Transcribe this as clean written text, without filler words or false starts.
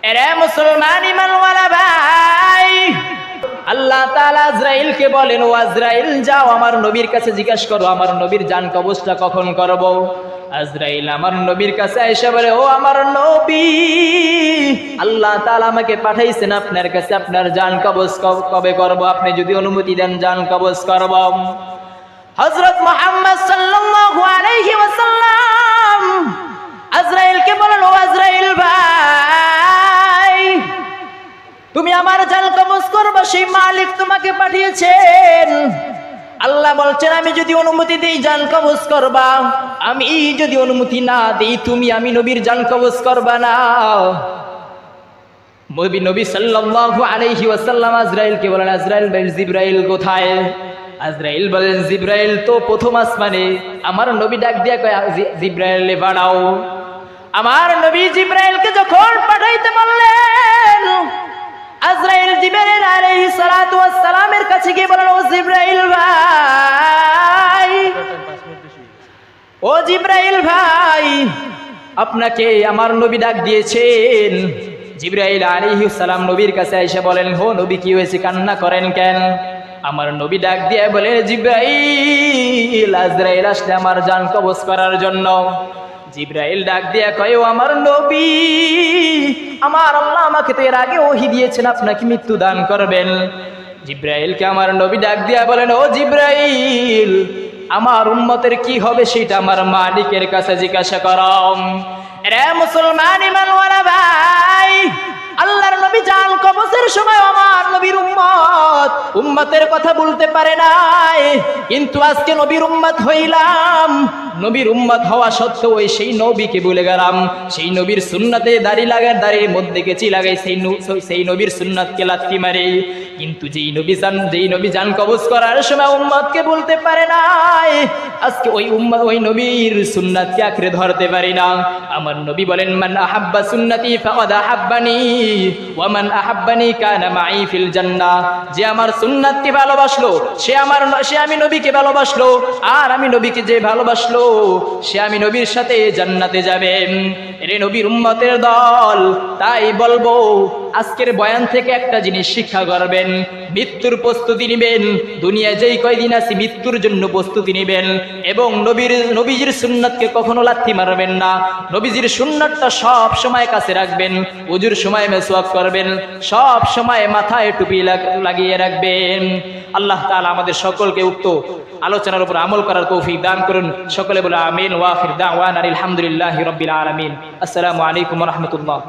এরে মুসলমান ঈমানওয়ালা ভাই, আল্লাহ তাআলা আজরাইলকে বলেন, ও আজরাইল যাও আমার নবীর কাছে জিজ্ঞাসা করো আমার নবীর জান কবজটা কখন করব। আজরাইল আমার নবীর কাছে এসে বলে, ও আমার নবী, আল্লাহ তাআলা আমাকে পাঠাইছেন আপনার কাছে, আপনার জান কবজ কবে করব, আপনি যদি অনুমতি দেন জান কবজ করব। হযরত মুহাম্মদ সাল্লাল্লাহু আলাইহি ওয়াসাল্লাম আজরাইলকে বলেন, ও আজরাইল ভাই, তুমি আমার জান কবজ করবে, সেই মালিক তোমাকে পাঠিয়েছেন। আল্লাহ বলছেন, আমি যদি অনুমতি দেই জান কবজ করবা, আমি যদি অনুমতি না দেই তুমি আমি নবীর জান কবজ করবা না। নবী সাল্লাল্লাহু আলাইহি ওয়াসাল্লাম আজরাইলকে বলেন, আজরাইল ভাই জিবরাইল কোথায়? আজরাইল বলেন, জিবরাইল তো প্রথম আসমানে। আমার নবী ডাক দিয়া কয়, জিবরাইলে পাঠাও। আমার নবী জিবরাইলকে যখন পাঠাইতে বললেন, আজরাইল জিবরাইল আলাইহিস সালাতু ওয়াস সালামের কাছে গিয়ে বলেন, ও জিবরাইল ভাই, ও জিবরাইল ভাই, আপনাকে আমার নবী ডাক দিয়েছেন। জিবরাইল আলাইহিস সালাম নবীর কাছে এসে বলেন, হো নবী কি হয়েছে, কান্না করেন কেন? আমার নবী ডাক দিয়ে বলে, জিবরাইল আজরাইল আসলে আমার জান কবজ করার জন্য। জিবরাইল ডাক দিয়া কয়, ও আমার নবী, আমার আল্লাহ আমাকে তো এর আগে ওহী দিয়েছেন আপনাকে মৃত্যু দান করবেন। জিবরাইলকে আমার নবী ডাক দিয়া বলেন, ও জিবরাইল, আমার উম্মতের কি হবে সেটা আমার মালিকের কাছে জিজ্ঞাসা করম। রে মুসলমান ঈমানওয়ালা ভাই, আল্লাহর নবী জান কবজের সময় আমার নবীর উম্মতের কথা বলতে পারে নাই, কিন্তু আজকে নবীর উম্মত হইলাম। নবীর উম্মত হওয়া সত্ত্বেও সেই নবীকে ভুলে গেলাম। সেই নবীর সুন্নাতে দাড়ি লাগার দাড়ির মধ্যে গেছি লাগাই সেই নবীর সুন্নাতকে লাথি মারে। কিন্তু যেই নবী জান কবজ করার সময় উম্মতকে বলতে পারে নাই, আজকে ওই নবীর সুন্নাতকে আঁকড়ে ধরতে পারি না। আমার নবী বলেন, মান আহাব্বা সুন্নতি ফাকাদ আহাব্বানি ওয়া মান আহাব্বানি কানা মাই ফিল জান্নাহ। যে আমার সুন্নাতকে ভালোবাসলো সে আমি নবীকে ভালোবাসলো, আর আমি নবীকে যে ভালোবাসলো সে আমি নবীর সাথে জান্নাতে যাবে। এরে নবীর উম্মতের দল, তাই বলবো আজকের বয়ান থেকে একটা জিনিস শিক্ষা করবেন, মৃত্যুর প্রস্তুতি নেবেন। দুনিয়ায় যেই কয়দিন আছি মৃত্যুর জন্য প্রস্তুতি নেবেন, এবং নবীজির সুন্নাতকে কখনো লাথি মারবেন না। নবীজির সুন্নাতটা সব সময় কাছে রাখবেন, ওযুর সময় মেসওয়াক করবেন, সব সময় মাথায় টুপি লাগিয়ে রাখবেন। আল্লাহ তাআলা আমাদের সকলকে উক্ত আলোচনার উপর আমল করার তৌফিক দান করুন। সকলে বলে আমিন। ওয়া আখির দাওয়ানা আলহামদুলিল্লাহি রাব্বিল আলামিন। আসসালামু আলাইকুম ওয়া রাহমাতুল্লাহ।